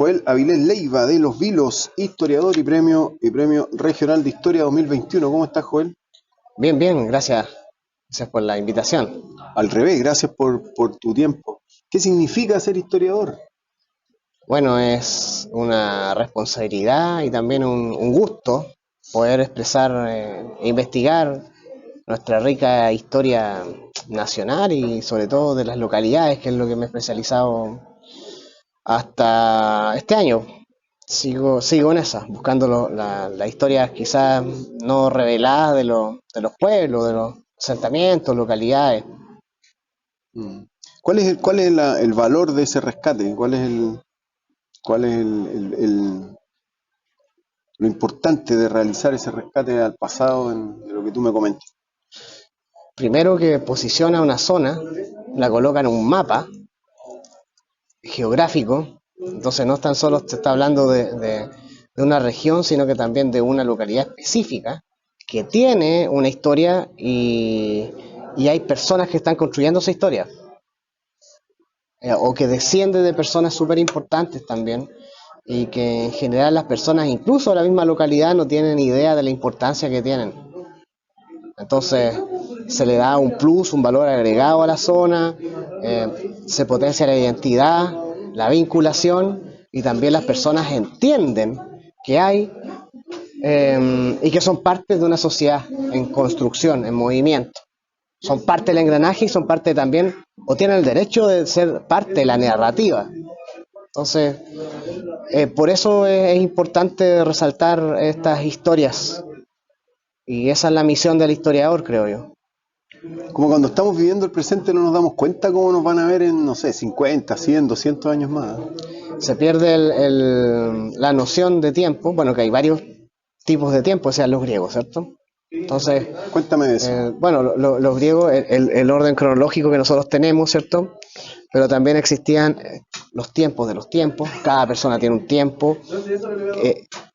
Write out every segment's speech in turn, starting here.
Joel Avilés Leiva de Los Vilos, historiador y premio regional de historia 2021. ¿Cómo estás, Joel? Bien, bien, gracias. Gracias por la invitación. Al revés, gracias por tu tiempo. ¿Qué significa ser historiador? Bueno, es una responsabilidad y también un gusto poder expresar e investigar nuestra rica historia nacional y sobre todo de las localidades, que es lo que me he especializado hasta este año. Sigo en esa, buscando la historia quizás no revelada de los pueblos, de los asentamientos, localidades. Mm. ¿Cuál es el valor de ese rescate? ¿Lo importante de realizar ese rescate al pasado de lo que tú me comentas? Primero que posiciona una zona, la coloca en un mapa geográfico, entonces no tan solo se está hablando de una región, sino que también de una localidad específica que tiene una historia y hay personas que están construyendo esa historia, o que desciende de personas súper importantes también, y que en general las personas, incluso de la misma localidad, no tienen idea de la importancia que tienen. Entonces se le da un plus, un valor agregado a la zona, se potencia la identidad, la vinculación y también las personas entienden que hay y que son parte de una sociedad en construcción, en movimiento. Son parte del engranaje y son parte también, o tienen el derecho de ser parte de la narrativa. Entonces, por eso es importante resaltar estas historias y esa es la misión del historiador, creo yo. Como cuando estamos viviendo el presente no nos damos cuenta cómo nos van a ver en, no sé, 50, 100, 200 años más. Se pierde la noción de tiempo, bueno, que hay varios tipos de tiempo, o sea, los griegos, ¿cierto? Entonces, Cuéntame de eso. bueno, los griegos, el orden cronológico que nosotros tenemos, ¿cierto? Pero también existían los tiempos de los tiempos, cada persona tiene un tiempo,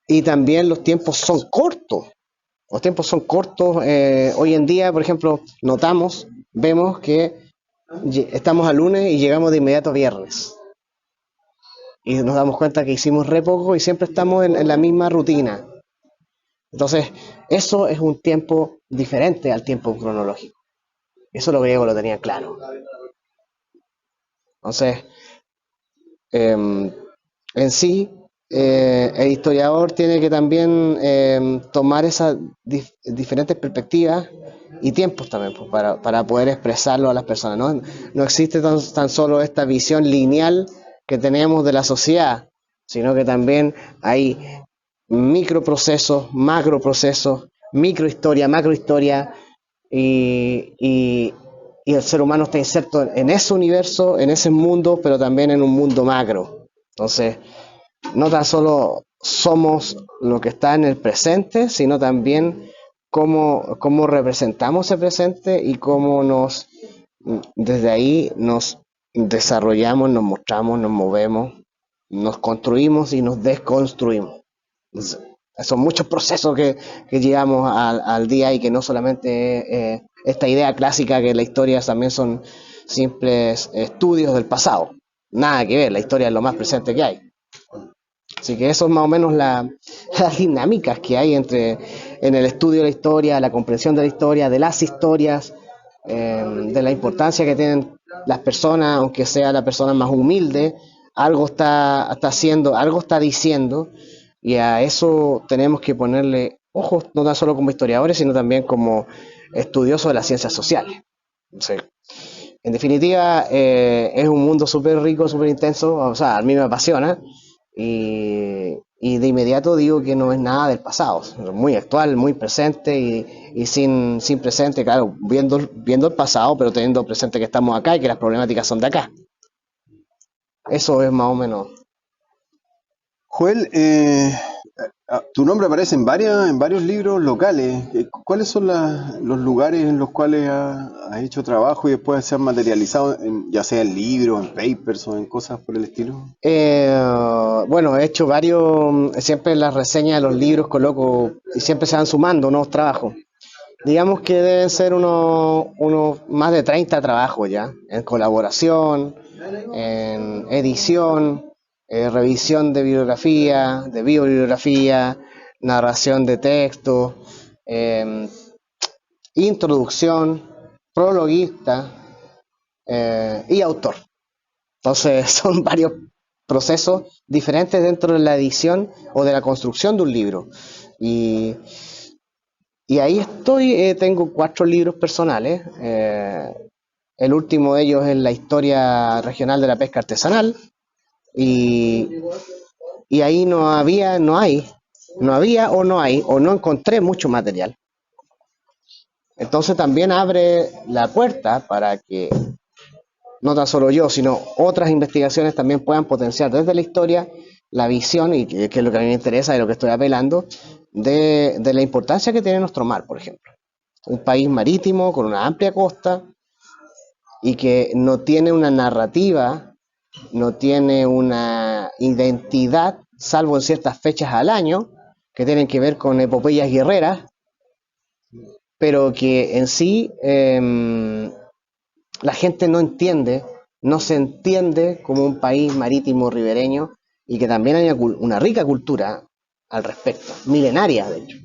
y también los tiempos son cortos. Los tiempos son cortos. Hoy en día, por ejemplo, vemos que estamos a lunes y llegamos de inmediato a viernes. Y nos damos cuenta que hicimos re poco y siempre estamos en la misma rutina. Entonces, eso es un tiempo diferente al tiempo cronológico. Eso los griegos lo tenían claro. Entonces, en sí, el historiador tiene que también tomar esas diferentes perspectivas y tiempos también pues, para poder expresarlo a las personas. No existe tan solo esta visión lineal que tenemos de la sociedad, sino que también hay microprocesos, macroprocesos, microhistoria, macrohistoria, y el ser humano está inserto en ese universo, en ese mundo, pero también en un mundo macro. Entonces, no tan solo somos lo que está en el presente, sino también cómo representamos ese presente y desde ahí nos desarrollamos, nos mostramos, nos movemos, nos construimos y nos desconstruimos. Entonces, son muchos procesos que llegamos al día y que no solamente esta idea clásica que las historias también son simples estudios del pasado. Nada que ver, la historia es lo más presente que hay. Así que eso es más o menos las dinámicas que hay en el estudio de la historia, la comprensión de la historia, de las historias, de la importancia que tienen las personas, aunque sea la persona más humilde, algo está haciendo, algo está diciendo, y a eso tenemos que ponerle ojos, no tan solo como historiadores, sino también como estudiosos de las ciencias sociales. Entonces, en definitiva, es un mundo súper rico, súper intenso, o sea, a mí me apasiona, y de inmediato digo que no es nada del pasado, es muy actual, muy presente y sin presente, claro, viendo el pasado, pero teniendo presente que estamos acá y que las problemáticas son de acá. Eso es más o menos. Joel, tu nombre aparece en varios libros locales. ¿Cuáles son los lugares en los cuales has hecho trabajo y después se han materializado, ya sea en libros, en papers o en cosas por el estilo? Bueno, he hecho varios, siempre en las reseñas de los libros coloco, y siempre se van sumando nuevos trabajos. Digamos que deben ser unos más de 30 trabajos ya, en colaboración, en edición, revisión de bibliografía, de biobibliografía, narración de texto, eh, introducción, prologuista y autor. Entonces son varios procesos diferentes dentro de la edición o de la construcción de un libro. Y, y ahí estoy, tengo 4 libros personales. El último de ellos es la historia regional de la pesca artesanal. Y, y ahí no había, no había o no hay, o no encontré mucho material. Entonces también abre la puerta para que no tan solo yo, sino otras investigaciones también puedan potenciar desde la historia la visión, y que es lo que a mí me interesa y lo que estoy apelando, de la importancia que tiene nuestro mar, por ejemplo. Un país marítimo con una amplia costa y que no tiene una narrativa, no tiene una identidad, salvo en ciertas fechas al año, que tienen que ver con epopeyas guerreras, pero que en sí la gente no entiende, no se entiende como un país marítimo ribereño, y que también hay una rica cultura al respecto, milenaria de hecho.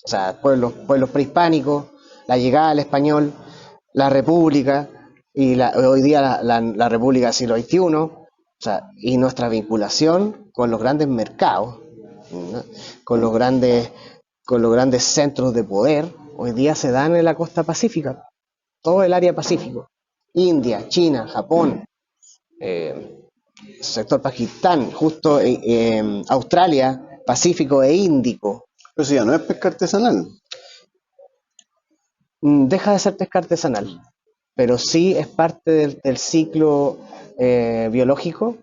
O sea, pueblos prehispánicos, la llegada del español, la república, y hoy día la república del siglo XXI, o sea, y nuestra vinculación con los grandes mercados, ¿no? con los grandes, con los grandes centros de poder, hoy día se dan en la costa pacífica, todo el área pacífico. India, China, Japón, sector Pakistán, justo Australia, Pacífico e Índico. Pero eso ya no es pesca artesanal. Deja de ser pesca artesanal, pero sí es parte del ciclo biológico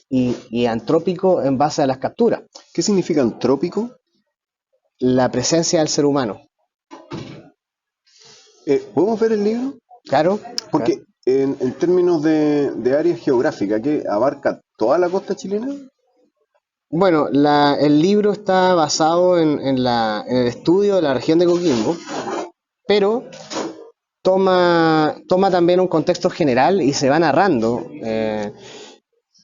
y antrópico en base a las capturas. ¿Qué significa antrópico? La presencia del ser humano. ¿Podemos ver el libro? Claro. Porque en términos de área geográfica, ¿qué abarca toda la costa chilena? Bueno, el libro está basado en el estudio de la región de Coquimbo, pero toma también un contexto general y se va narrando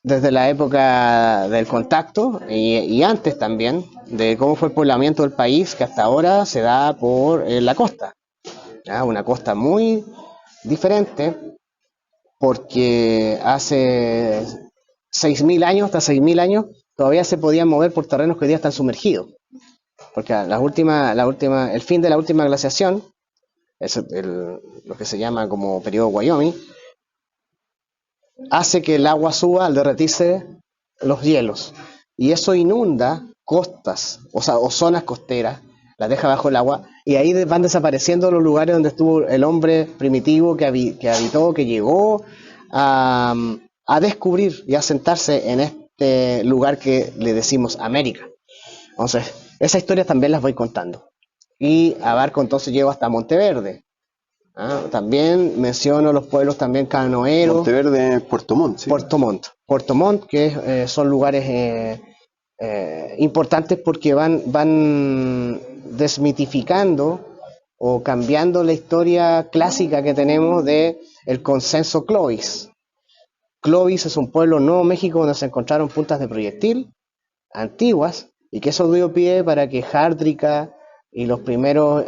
desde la época del contacto y antes también, de cómo fue el poblamiento del país, que hasta ahora se da por la costa. ¿Ya? Una costa muy diferente, porque hace 6.000 años, hasta 6.000 años, todavía se podían mover por terrenos que hoy día están sumergidos. Porque el fin de la última glaciación, es lo que se llama como periodo Wyoming, hace que el agua suba al derretirse los hielos. Y eso inunda costas, o zonas costeras, las deja bajo el agua, y ahí van desapareciendo los lugares donde estuvo el hombre primitivo que habitó, que llegó a descubrir y a sentarse en este lugar que le decimos América. Entonces, esas historias también las voy contando. Y abarco, entonces llego hasta Monteverde. También menciono los pueblos también canoeros. Monteverde es Puerto Montt, ¿sí? Puerto Montt, que son lugares importantes porque van desmitificando o cambiando la historia clásica que tenemos de el consenso Clovis. Clovis es un pueblo en Nuevo México donde se encontraron puntas de proyectil antiguas, y que eso dio pie para que Hardrica y los primeros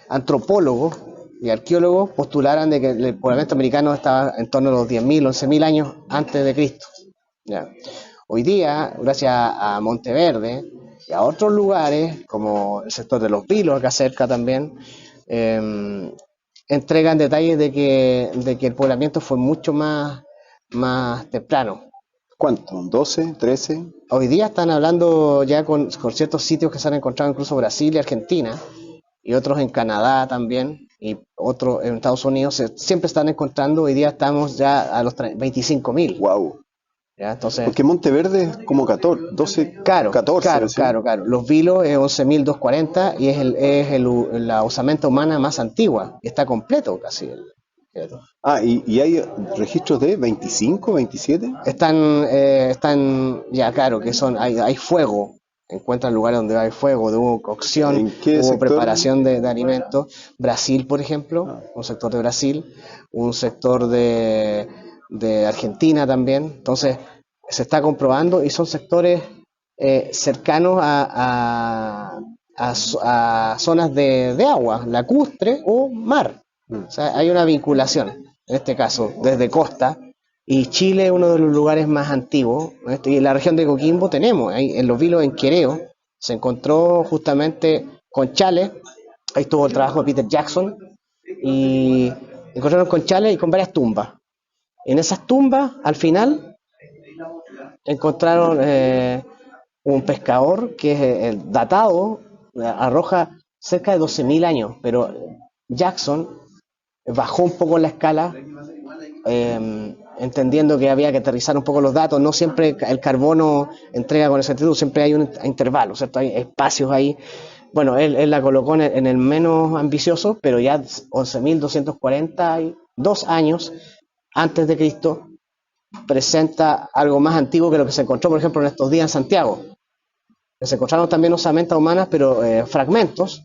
antropólogos y arqueólogos postularan de que el poblamiento americano estaba en torno a los 10.000, 11.000 años antes de Cristo. ¿Ya? Hoy día, gracias a Monteverde y a otros lugares, como el sector de los Vilos, acá cerca también, entregan detalles de que el poblamiento fue mucho más temprano. ¿Cuánto? ¿12? ¿13? Hoy día están hablando ya con ciertos sitios que se han encontrado incluso en Brasil y Argentina, y otros en Canadá también, y otros en Estados Unidos, siempre están encontrando. Hoy día estamos ya a los 25.000. ¡Wow! ¿Ya? Entonces, porque Monteverde es como 14, 12, claro, 14. Claro. Los Vilos es 11.240 y es la osamenta humana más antigua. Está completo casi. ¿Y hay registros de 25, 27? Están ya, claro, que hay fuego. Encuentran lugares donde hay fuego, hubo cocción, hubo preparación de alimentos. Brasil, por ejemplo, un sector de Brasil, un sector de Argentina también. Entonces, se está comprobando y son sectores cercanos a zonas de agua, lacustre o mar. O sea, hay una vinculación, en este caso, desde costa, y Chile es uno de los lugares más antiguos, ¿no? Y en la región de Coquimbo tenemos, ahí en los vilos en Quereo, se encontró justamente conchales, ahí estuvo el trabajo de Peter Jackson, y encontraron conchales y con varias tumbas. En esas tumbas, al final, encontraron un pescador que es datado, arroja cerca de 12.000 años, pero Jackson bajó un poco la escala, entendiendo que había que aterrizar un poco los datos. No siempre el carbono entrega con exactitud, siempre hay un intervalo, ¿cierto? Hay espacios ahí. Bueno, él la colocó en el menos ambicioso, pero ya 11.242 años antes de Cristo presenta algo más antiguo que lo que se encontró, por ejemplo, en estos días en Santiago. Se encontraron también osamentas humanas, pero fragmentos,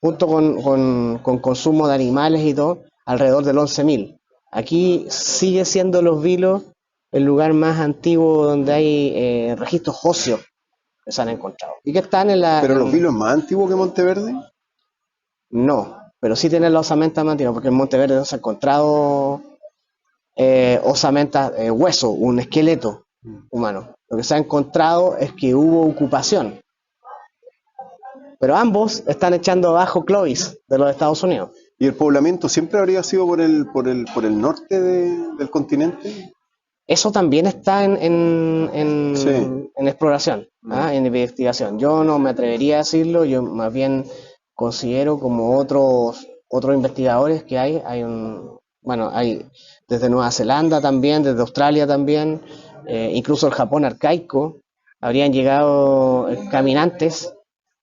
junto con consumo de animales y todo, alrededor del 11.000. Aquí sigue siendo Los Vilos el lugar más antiguo donde hay registros óseos que se han encontrado. Y que están en la... ¿Pero Los Vilos es más antiguo que Monteverde? No, pero sí tienen las osamentas más antiguas, porque en Monteverde no se ha encontrado osamentas, hueso, un esqueleto humano. Lo que se ha encontrado es que hubo ocupación. Pero ambos están echando abajo Clovis de los Estados Unidos. ¿Y el poblamiento siempre habría sido por el norte del continente? Eso también está Sí. en exploración, en investigación. Yo no me atrevería a decirlo, yo más bien considero como otros investigadores que hay desde Nueva Zelanda también, desde Australia también, incluso el Japón arcaico, habrían llegado caminantes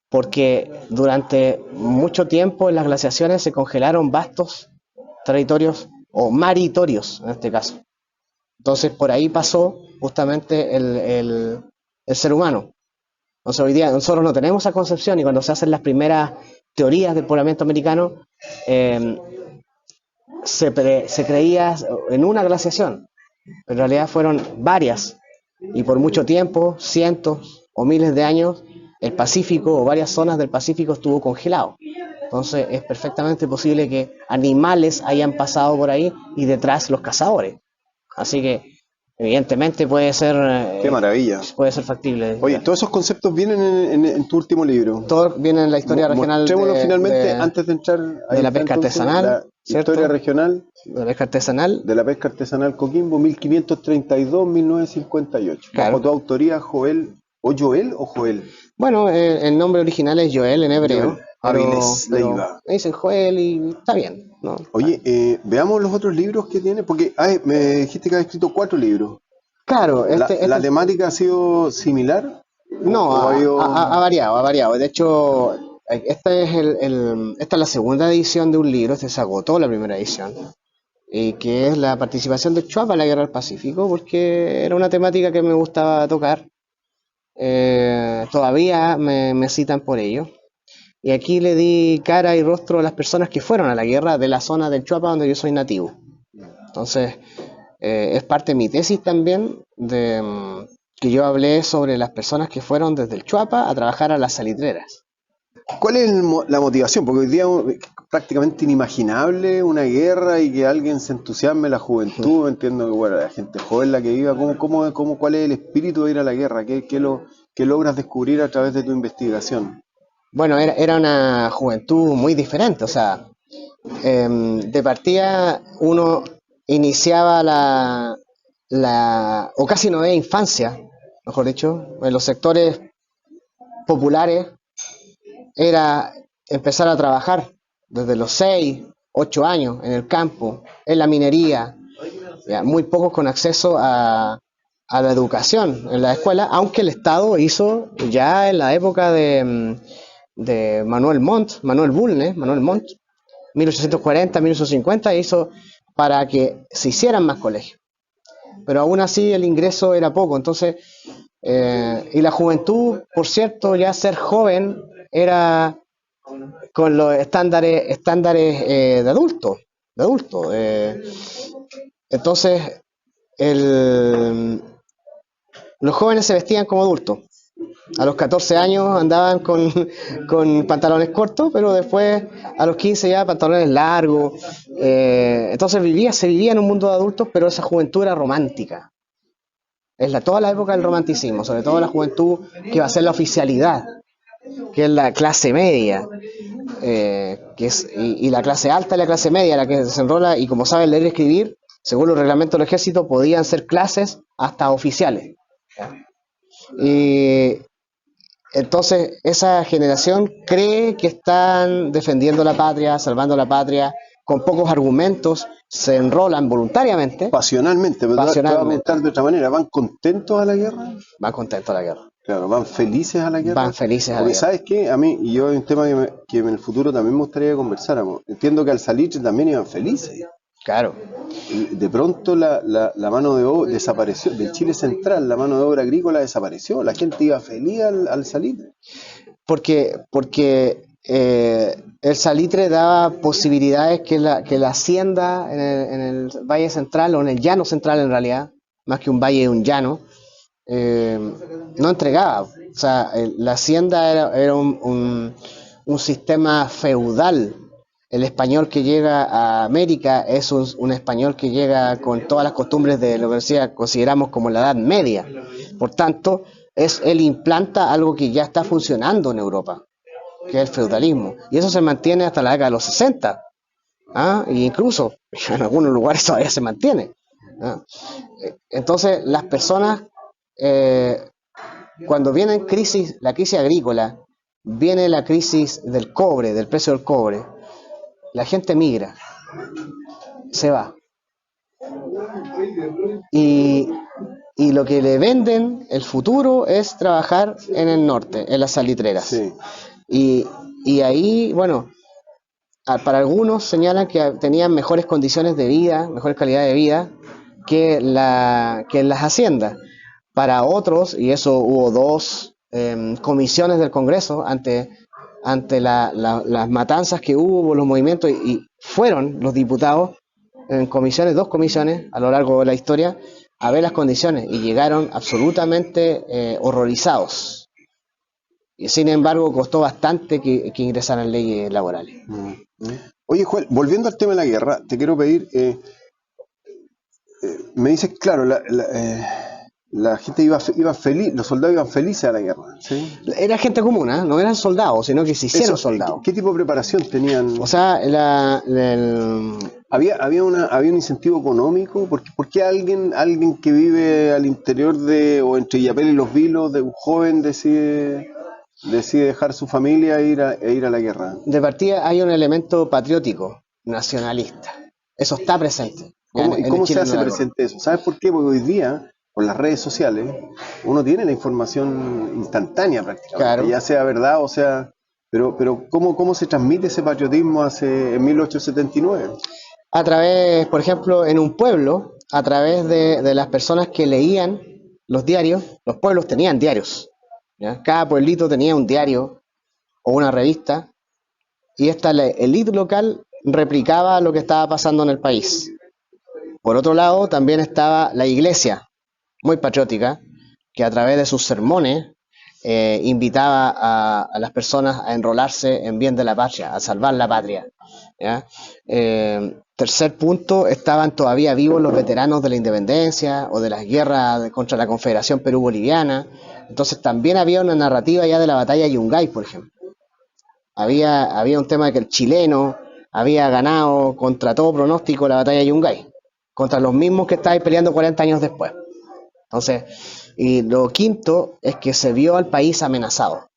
porque durante mucho tiempo en las glaciaciones se congelaron vastos territorios o maritorios en este caso. Entonces por ahí pasó justamente el ser humano. Entonces hoy día nosotros no tenemos esa concepción y cuando se hacen las primeras teorías del poblamiento americano eh, se creía en una glaciación, pero en realidad fueron varias y por mucho tiempo, cientos o miles de años, el Pacífico o varias zonas del Pacífico estuvo congelado. Entonces es perfectamente posible que animales hayan pasado por ahí y detrás los cazadores. Así que evidentemente Qué maravilla. puede ser factible. Oye, todos esos conceptos vienen en tu último libro. Todo viene en la historia regional Mostrémoslo finalmente antes de entrar de la pesca artesanal, la ¿cierto? historia regional De la pesca artesanal. de la pesca artesanal Coquimbo 1532-1958. Claro. Bajo tu autoría, Joel o Joel. Bueno, el nombre original es Joel en hebreo. Joel Avilés Leiva. Me dicen Joel y está bien, ¿no? Oye, veamos los otros libros que tiene, porque me dijiste que has escrito 4 libros. Claro, ¿La temática ha sido similar? No, ¿O ha variado. De hecho, esta es la segunda edición de un libro, se agotó la primera edición, que es la participación de Chuapa en la Guerra del Pacífico, porque era una temática que me gustaba tocar. Todavía me citan por ello. Y aquí le di cara y rostro a las personas que fueron a la guerra de la zona del Chuapa donde yo soy nativo. Entonces, es parte de mi tesis también, que yo hablé sobre las personas que fueron desde el Chuapa a trabajar a las salitreras. ¿Cuál es la motivación? Porque hoy día es prácticamente inimaginable una guerra y que alguien se entusiasme, la juventud, entiendo que bueno, la gente joven la que viva, ¿cuál es el espíritu de ir a la guerra? ¿Qué logras descubrir a través de tu investigación? Bueno, era una juventud muy diferente, o sea, de partida uno iniciaba o casi no había infancia, mejor dicho, en los sectores populares era empezar a trabajar desde los 6, 8 años en el campo, en la minería, ya, muy pocos con acceso a la educación en la escuela, aunque el Estado hizo ya en la época de Manuel Bulnes, 1840, 1850, hizo para que se hicieran más colegios. Pero aún así el ingreso era poco, entonces, y la juventud, por cierto, ya ser joven era con los estándares de adulto. Entonces, Los jóvenes se vestían como adultos. A los 14 años andaban con pantalones cortos, pero después a los 15 ya pantalones largos. Entonces se vivía en un mundo de adultos, pero esa juventud era romántica. Toda la época del romanticismo, sobre todo la juventud que va a ser la oficialidad, que es la clase media, y la clase alta y la clase media, la que se enrola, y como saben leer y escribir, según los reglamentos del ejército, podían ser clases hasta oficiales. Y entonces esa generación cree que están defendiendo la patria, salvando la patria, con pocos argumentos, se enrolan voluntariamente. Pasionalmente, pero te voy a Pasionalmente. preguntar de otra manera, ¿van contentos a la guerra? Van contentos a la guerra. Claro, ¿van felices a la guerra? Van felices a la Porque guerra. ¿sabes qué? A mí, y yo hay un tema que en el futuro también me gustaría que conversáramos. Entiendo que al Salitre también iban felices. Claro. Y de pronto la mano de obra desapareció, del Chile central, la mano de obra agrícola desapareció, la gente iba feliz al Salitre. Porque el salitre daba posibilidades que la hacienda en el Valle Central, o en el Llano Central en realidad, más que un valle, un llano, no entregaba. O sea, la hacienda era un sistema feudal. El español que llega a América es un español que llega con todas las costumbres de lo que consideramos como la Edad Media. Por tanto, él implanta algo que ya está funcionando en Europa, que es el feudalismo. Y eso se mantiene hasta la década de los 60. E incluso en algunos lugares todavía se mantiene. Entonces, las personas, cuando viene la crisis agrícola, viene la crisis del cobre, del precio del cobre, la gente migra, se va. Y lo que le venden el futuro es trabajar en el norte, en las salitreras. Sí. Y ahí, bueno, para algunos señalan que tenían mejores condiciones de vida, mejor calidad de vida que en las haciendas. Para otros, y eso hubo dos comisiones del Congreso ante las matanzas que hubo, los movimientos, y fueron los diputados en comisiones, dos comisiones a lo largo de la historia, a ver las condiciones, y llegaron absolutamente horrorizados. Y sin embargo costó bastante que ingresaran leyes laborales. Oye, Joel, volviendo al tema de la guerra, te quiero pedir, me dices, claro, la gente iba feliz, los soldados iban felices a la guerra, ¿sí? Era gente común, no eran soldados, sino que se hicieron soldados. ¿Qué tipo de preparación tenían? O sea, ¿Había un incentivo económico? ¿Por qué alguien que vive al interior o entre Illapel y Los Vilos, de un joven decide dejar su familia e ir a la guerra? De partida hay un elemento patriótico, nacionalista. Eso está presente. ¿Y cómo se hace presente eso? ¿Sabes por qué? Porque hoy día, con las redes sociales, uno tiene la información instantánea prácticamente, claro, ya sea verdad o sea... Pero ¿cómo se transmite ese patriotismo en 1879? A través, por ejemplo, en un pueblo, a través de las personas que leían los diarios. Los pueblos tenían diarios, ¿ya? Cada pueblito tenía un diario o una revista, y esta élite local replicaba lo que estaba pasando en el país. Por otro lado, también estaba la iglesia, muy patriótica, que a través de sus sermones invitaba a las personas a enrolarse en bien de la patria, a salvar la patria, ¿ya? Tercer punto, estaban todavía vivos los veteranos de la independencia o de las guerras contra la Confederación Perú-Boliviana. Entonces también había una narrativa ya de la batalla de Yungay, por ejemplo. Había un tema de que el chileno había ganado contra todo pronóstico la batalla de Yungay, contra los mismos que estaban peleando 40 años después. Entonces, y lo quinto es que se vio al país amenazado.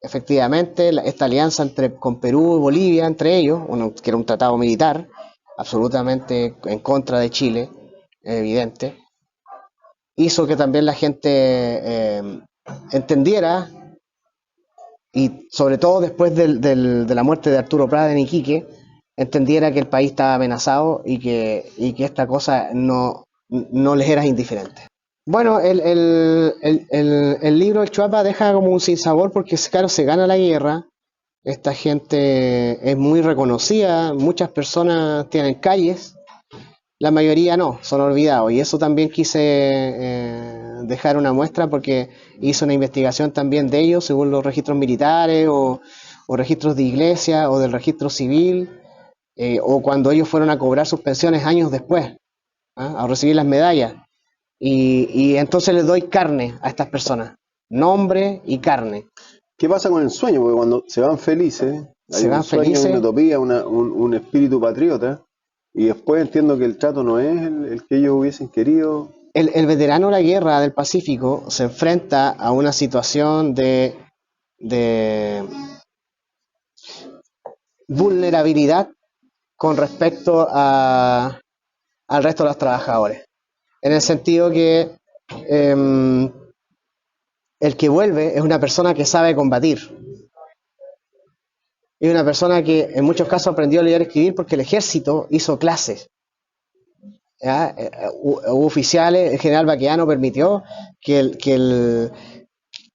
Efectivamente, esta alianza con Perú y Bolivia, entre ellos, que era un tratado militar, absolutamente en contra de Chile, evidente, hizo que también la gente entendiera, y sobre todo después de la muerte de Arturo Prat en Iquique, entendiera que el país estaba amenazado y que esta cosa no les era indiferente. Bueno, el libro El Chuapa deja como un sinsabor porque, claro, se gana la guerra, esta gente es muy reconocida, muchas personas tienen calles, la mayoría no, son olvidados. Y eso también quise dejar una muestra porque hice una investigación también de ellos según los registros militares o registros de iglesia o del registro civil, o cuando ellos fueron a cobrar sus pensiones años después, ¿ah? A recibir las medallas. Y entonces les doy carne a estas personas, nombre y carne. ¿Qué pasa con el sueño? Porque cuando se van felices, hay Se un van sueño, felices. una utopía, un espíritu patriota, y después entiendo que el trato no es el que ellos hubiesen querido. El veterano de la guerra del Pacífico se enfrenta a una situación de vulnerabilidad con respecto al resto de los trabajadores. En el sentido que eh, el que vuelve es una persona que sabe combatir. Es una persona que en muchos casos aprendió a leer y escribir porque el ejército hizo clases. ¿Ya? Hubo oficiales, el general Baqueano permitió que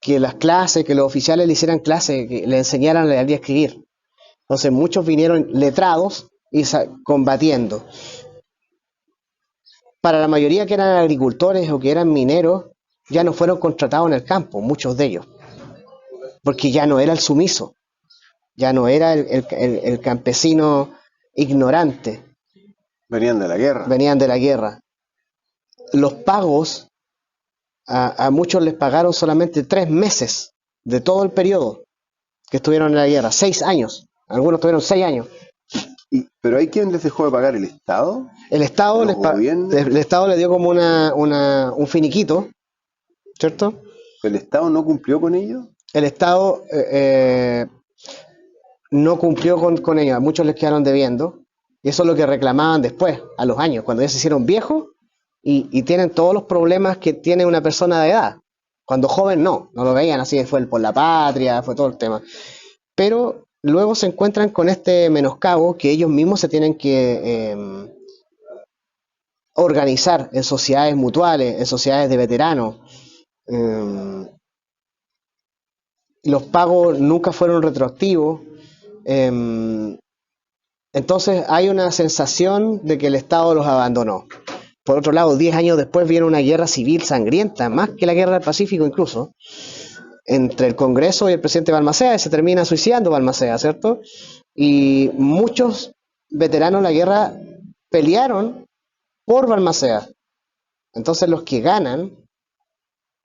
las clases, que los oficiales le hicieran clases, que le enseñaran a leer y a escribir. Entonces muchos vinieron letrados y combatiendo. Para la mayoría que eran agricultores o que eran mineros, ya no fueron contratados en el campo, muchos de ellos, porque ya no era el sumiso, ya no era el campesino ignorante, Venían de la guerra. venían de la guerra. Los pagos, a muchos les pagaron solamente 3 meses de todo el periodo que estuvieron en la guerra, 6 años, algunos tuvieron 6 años. ¿Pero hay quien les dejó de pagar el Estado? El Estado, ¿Los gobiernos? el Estado le dio como un finiquito, ¿cierto? ¿El Estado no cumplió con ellos? El Estado no cumplió con ellos, a muchos les quedaron debiendo, y eso es lo que reclamaban después, a los años, cuando ya se hicieron viejos y tienen todos los problemas que tiene una persona de edad. Cuando joven no lo veían así, fue el por la patria, fue todo el tema. Pero luego se encuentran con este menoscabo que ellos mismos se tienen que organizar en sociedades mutuales, en sociedades de veteranos. Los pagos nunca fueron retroactivos. Entonces hay una sensación de que el Estado los abandonó. Por otro lado, 10 años después viene una guerra civil sangrienta, más que la guerra del Pacífico incluso, entre el Congreso y el presidente Balmaceda, y se termina suicidando Balmaceda, ¿cierto? Y muchos veteranos de la guerra pelearon por Balmaceda. Entonces los que ganan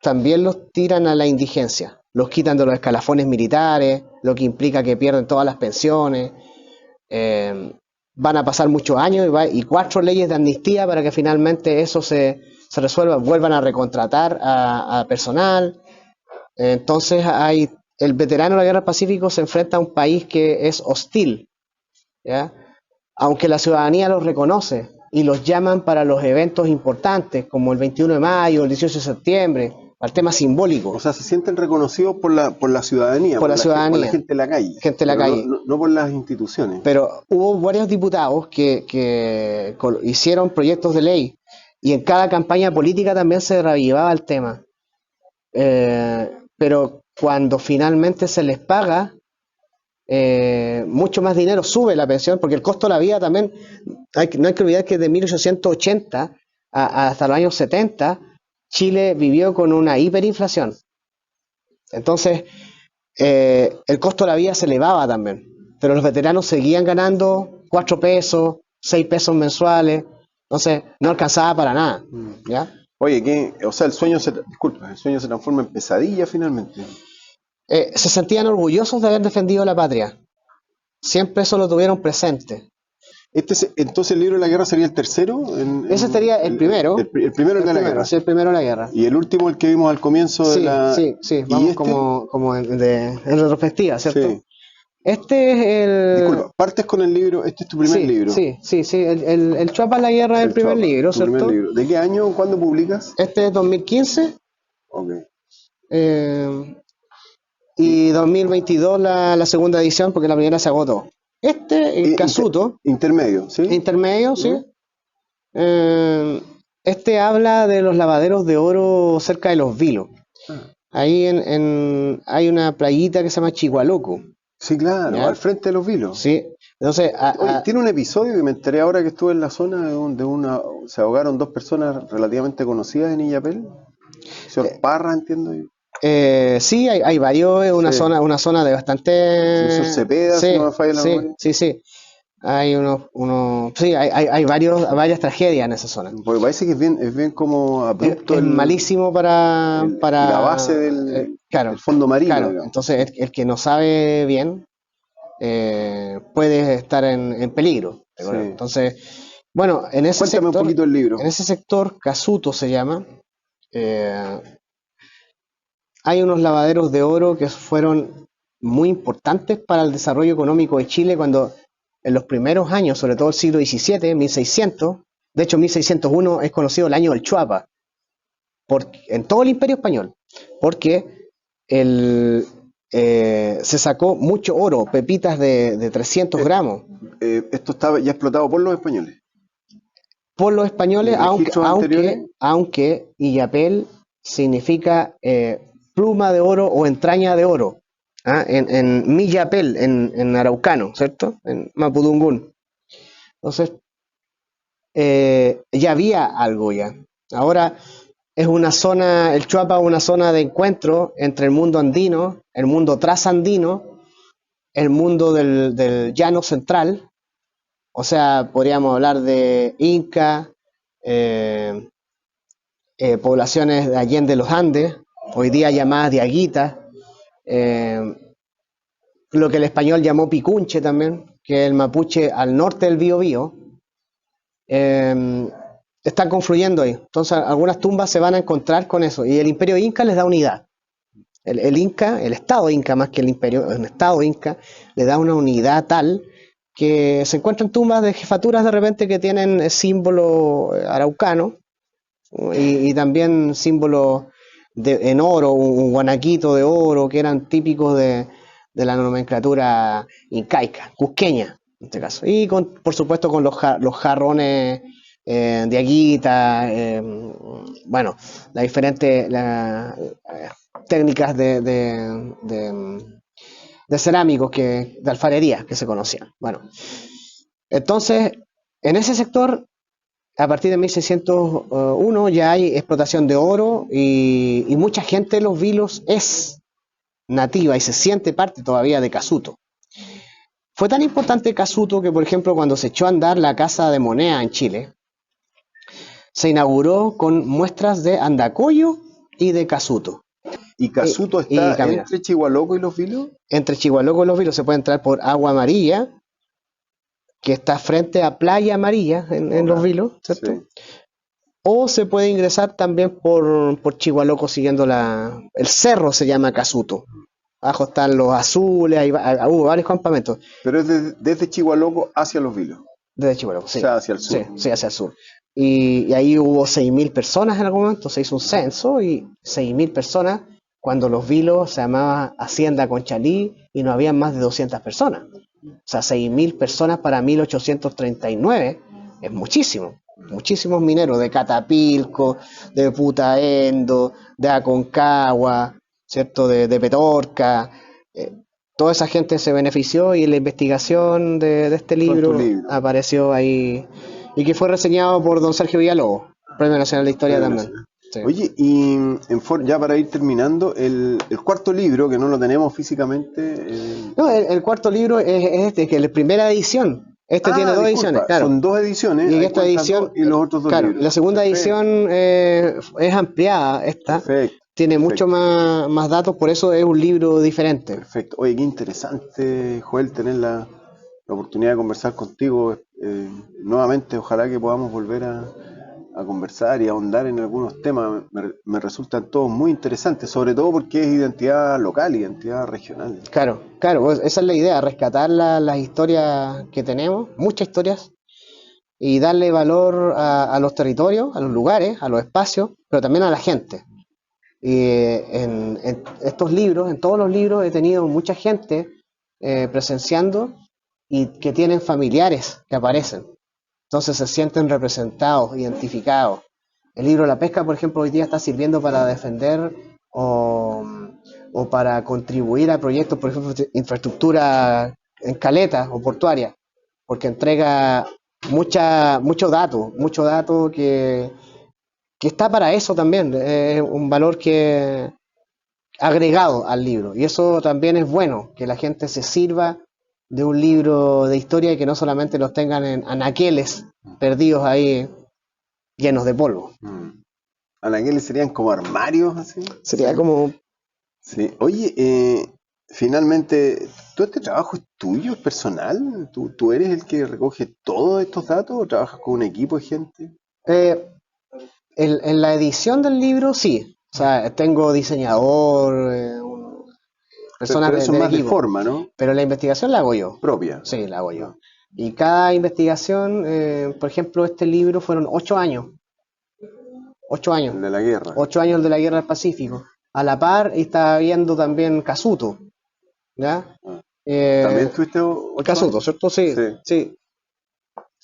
también los tiran a la indigencia, los quitan de los escalafones militares, lo que implica que pierden todas las pensiones. Van a pasar muchos años y 4 leyes de amnistía para que finalmente eso se resuelva, vuelvan a recontratar a personal. Entonces el veterano de la Guerra del Pacífico se enfrenta a un país que es hostil, ¿ya? Aunque la ciudadanía los reconoce y los llaman para los eventos importantes como el 21 de mayo, el 18 de septiembre, al tema simbólico. O sea, se sienten reconocidos por la ciudadanía, por la ciudadanía, por la gente de la calle. Gente de la calle. No por las instituciones. Pero hubo varios diputados que hicieron proyectos de ley y en cada campaña política también se reavivaba el tema. Pero cuando finalmente se les paga mucho más dinero, sube la pensión, porque el costo de la vida también, no hay que olvidar que de 1880 hasta los años 70, Chile vivió con una hiperinflación. Entonces, el costo de la vida se elevaba también, pero los veteranos seguían ganando 4 pesos, 6 pesos mensuales, entonces no alcanzaba para nada, ¿ya? Oye, o sea, el sueño se transforma en pesadilla finalmente. Se sentían orgullosos de haber defendido la patria, siempre eso lo tuvieron presente. Entonces el libro de la guerra sería el tercero. Ese sería el primero. El primero de la guerra. Sí, el primero de la guerra. Y el último, el que vimos al comienzo de la. Sí, vamos como en retrospectiva, ¿cierto? Sí. Este es el. Disculpa, partes con el libro, este es tu primer libro. Sí, el Chuapa en la guerra es el primer libro, ¿cierto? Primer libro. ¿De qué año? ¿Cuándo publicas? Este es 2015. Ok. Y 2022 la segunda edición, porque la primera se agotó. El Casuto. Intermedio, ¿sí? Intermedio, sí. Este habla de los lavaderos de oro cerca de Los Vilos. Ahí hay una playita que se llama Chihualoco. Sí, claro, ¿ya? al frente de los vilos. Sí, entonces, Oye, tiene un episodio que me enteré ahora que estuve en la zona donde se ahogaron dos personas relativamente conocidas en Illapel. Señor Parra, entiendo yo. sí, hay varios, es Sí. una zona de Señor bastante, Cepeda, si no sí, me falla la sí, memoria. sí, sí, hay sí, hay varias tragedias en esa zona. Porque parece que es bien como abrupto Es malísimo la base del claro, fondo marino, claro, digamos. entonces el que no sabe bien puede estar en peligro. Sí. Entonces, bueno, Cuéntame un poquito el libro. en ese sector, Casuto se llama, eh, hay unos lavaderos de oro que fueron muy importantes para el desarrollo económico de Chile cuando en los primeros años, sobre todo el siglo XVII, 1600, de hecho 1601 es conocido el año del Chuapa, en todo el Imperio Español, porque el, se sacó mucho oro, pepitas de 300 Eh, gramos, Esto estaba ya explotado por los españoles. por los españoles, ¿Y registros anteriores? aunque Illapel significa pluma de oro o entraña de oro, ¿ah? En Millapel, en araucano, ¿cierto? En Mapudungún. Entonces, ya había algo ya. Ahora es una zona, el Chuapa es una zona de encuentro entre el mundo andino, el mundo trasandino, el mundo del llano central. O sea, podríamos hablar de Inca, eh, poblaciones de Allende los Andes, hoy día llamadas diaguitas, eh, lo que el español llamó picunche también, que es el mapuche al norte del Biobío, eh, están confluyendo ahí. Entonces algunas tumbas se van a encontrar con eso. Y el imperio inca les da unidad. El Inca, el Estado Inca más que el imperio, el Estado Inca, le da una unidad tal que se encuentran tumbas de jefaturas de repente que tienen símbolo araucano y también símbolos en oro, un guanaquito de oro que eran típicos de la nomenclatura incaica, cusqueña en este caso. Y por supuesto con los jarrones de aguita, bueno, las diferentes técnicas de cerámicos, de alfarería que se conocían. Bueno, entonces, en ese sector a partir de 1601 ya hay explotación de oro y mucha gente de los vilos es nativa y se siente parte todavía de Casuto. Fue tan importante Casuto que, por ejemplo, cuando se echó a andar la Casa de Moneda en Chile, se inauguró con muestras de andacoyo y de Casuto. ¿Y Casuto Y está camina. entre Chihualoco y Los Vilos? Entre Chihuahua y los vilos se puede entrar por Agua Amarilla, que está frente a Playa Amarilla en Los Vilos, ¿cierto? Sí. O se puede ingresar también por Chihualoco siguiendo el cerro se llama Casuto. Abajo están los azules, hubo varios campamentos Pero es desde Chihualoco hacia Los Vilos. desde Chihualoco, O sí, sea, hacia el sur. sí, sí, hacia el sur. Y ahí hubo 6.000 personas en algún momento, se hizo un censo y 6.000 personas cuando Los Vilos se llamaba Hacienda Conchalí y no había más de 200 personas. O sea, 6.000 personas para 1839 es muchísimo. Muchísimos mineros de Catapilco, de Putaendo, de Aconcagua, ¿cierto? De Petorca. eh, Toda esa gente se benefició y en la investigación de este Con tu libro libro. apareció ahí y que fue reseñado por don Sergio Villalobos, Premio Nacional de Historia Premio también. Nacional. Sí. Oye, y ya para ir terminando, el cuarto libro, que no lo tenemos físicamente. No, el cuarto libro es este, que es la primera edición. Este tiene dos ediciones, Disculpa, claro. son dos ediciones, Y hay esta cuentas dos edición, y los otros dos claro, libros. la segunda Perfecto, edición es ampliada, esta, perfecto, tiene mucho perfecto, más datos, por eso es un libro diferente. perfecto. Oye, qué interesante, Joel, tener la oportunidad de conversar contigo nuevamente. Ojalá que podamos volver a conversar y ahondar en algunos temas. Me resultan todos muy interesantes, sobre todo porque es identidad local, identidad regional. Claro, claro, pues esa es la idea, rescatar las historias que tenemos, muchas historias, y darle valor a los territorios, a los lugares, a los espacios, pero también a la gente. Y en estos libros, en todos los libros, he tenido mucha gente presenciando y que tienen familiares que aparecen. Entonces se sienten representados, identificados. El libro La Pesca, por ejemplo, hoy día está sirviendo para defender o o para contribuir a proyectos, por ejemplo, de infraestructura en caletas o portuaria, porque entrega mucho dato que está para eso también, es un valor que agregado al libro. Y eso también es bueno, que la gente se sirva de un libro de historia y que no solamente los tengan en anaqueles perdidos ahí llenos de polvo. Anaqueles serían como armarios, así. Sería como... Sí. Oye, finalmente, ¿todo este trabajo es tuyo, es personal? ¿Tú eres el que recoge todos estos datos o trabajas con un equipo de gente? Eh, en la edición del libro, sí. O sea, tengo diseñador, personas Pero eso es del más de equipo. forma, ¿no? Pero la investigación la hago yo. Propia. Sí, la hago yo. Y cada investigación, por ejemplo, este libro fueron 8 años. 8 años. El de la guerra. 8 años de la Guerra del Pacífico. A la par estaba viendo también Casuto. ¿Ya? ¿También tuviste 8 Casuto, años? ¿cierto? Sí, Sí. sí.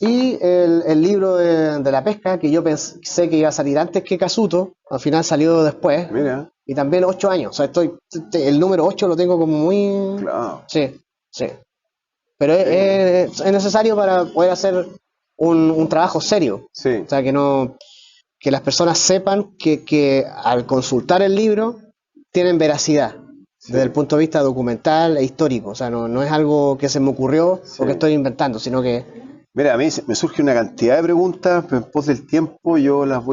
Y el libro de la pesca, que yo pensé que iba a salir antes que Casuto, al final salió después. Mira, Y también 8 años. O sea, el número 8 lo tengo como muy... claro. Sí, sí. Pero Sí. es necesario para poder hacer un trabajo serio. Sí. O sea, que las personas sepan que al consultar el libro tienen veracidad Sí. desde el punto de vista documental e histórico. O sea, no es algo que se me ocurrió Sí. o que estoy inventando, sino que... Mira, a mí me surge una cantidad de preguntas, pero en pos del tiempo yo te las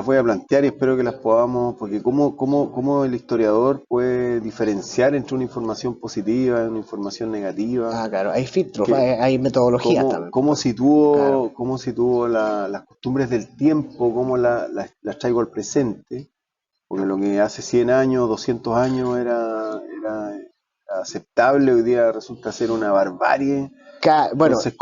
voy a plantear y espero que las podamos, porque cómo el historiador puede diferenciar entre una información positiva y una información negativa, Claro, hay filtros, que, hay metodologías también. Claro. cómo situó las costumbres del tiempo, cómo las traigo al presente, porque lo que hace 100 años, 200 años era aceptable, hoy día resulta ser una barbarie. Bueno, Entonces,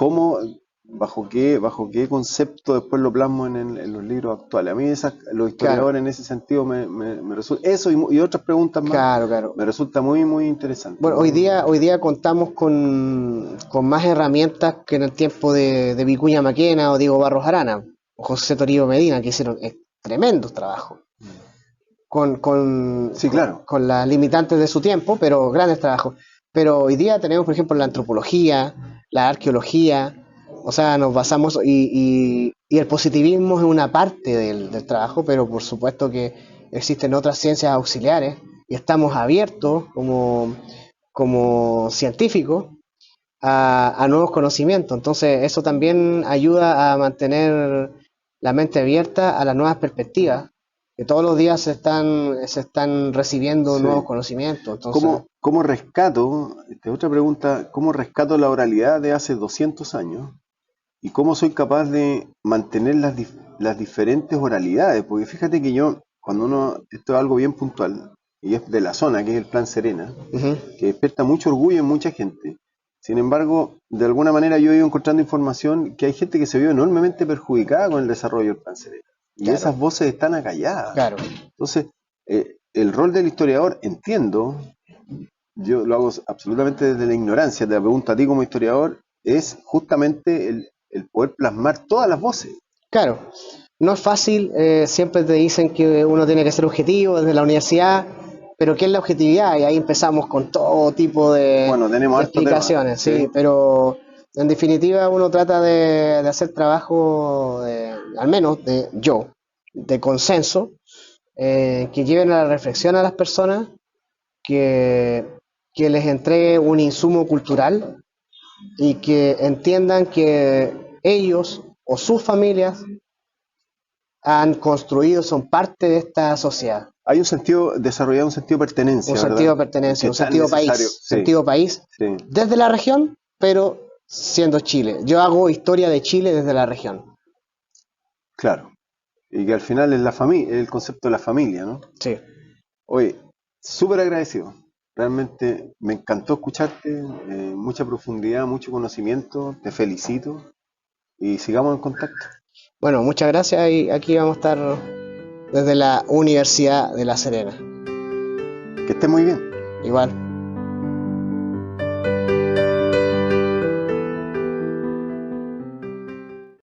bajo qué concepto después lo plasmo en los libros actuales? A mí los claro, historiadores en ese sentido me resulta, eso y otras preguntas más, claro. me resulta muy, muy interesante. Bueno, hoy día contamos con más herramientas que en el tiempo de Vicuña Maquena o Diego Barros Arana o José Toribio Medina, que hicieron tremendos trabajos Sí, claro. con las limitantes de su tiempo, pero grandes trabajos. Pero hoy día tenemos, por ejemplo, la antropología, la arqueología, o sea, nos basamos, y el positivismo es una parte del trabajo, pero por supuesto que existen otras ciencias auxiliares y estamos abiertos como científicos a nuevos conocimientos. Entonces, eso también ayuda a mantener la mente abierta a las nuevas perspectivas, que todos los días se están recibiendo Sí. nuevos conocimientos. Entonces, ¿Cómo rescato, otra pregunta, cómo rescato la oralidad de hace 200 años y cómo soy capaz de mantener las diferentes oralidades? Porque fíjate que esto es algo bien puntual, y es de la zona, que es el Plan Serena, ujú, que despierta mucho orgullo en mucha gente. Sin embargo, de alguna manera yo he ido encontrando información que hay gente que se vio enormemente perjudicada con el desarrollo del Plan Serena. Y claro, esas voces están acalladas. claro, Entonces, el rol del historiador, entiendo, yo lo hago absolutamente desde la ignorancia, te la pregunto a ti como historiador, es justamente el poder plasmar todas las voces. claro. No es fácil, siempre te dicen que uno tiene que ser objetivo desde la universidad, pero ¿qué es la objetividad? Y ahí empezamos con todo tipo Bueno, tenemos de harto tema, explicaciones, sí, ¿sí? pero en definitiva uno trata de hacer trabajo, al menos de consenso, que lleven a la reflexión a las personas, que, que les entregue un insumo cultural y que entiendan que ellos o sus familias han construido, son parte de esta sociedad. Hay desarrollado un sentido de Un pertenencia, sentido ¿verdad? de pertenencia, Que un es tan sentido necesario, país, sí, sentido país sí, desde la región, pero siendo Chile. Yo hago historia de Chile desde la región. claro. Y que al final es la familia, el concepto de la familia, ¿no? Sí. Oye, súper agradecido. Realmente me encantó escucharte, mucha profundidad, mucho conocimiento, te felicito y sigamos en contacto. Bueno, muchas gracias y aquí vamos a estar desde la Universidad de La Serena. Que estés muy bien. Igual.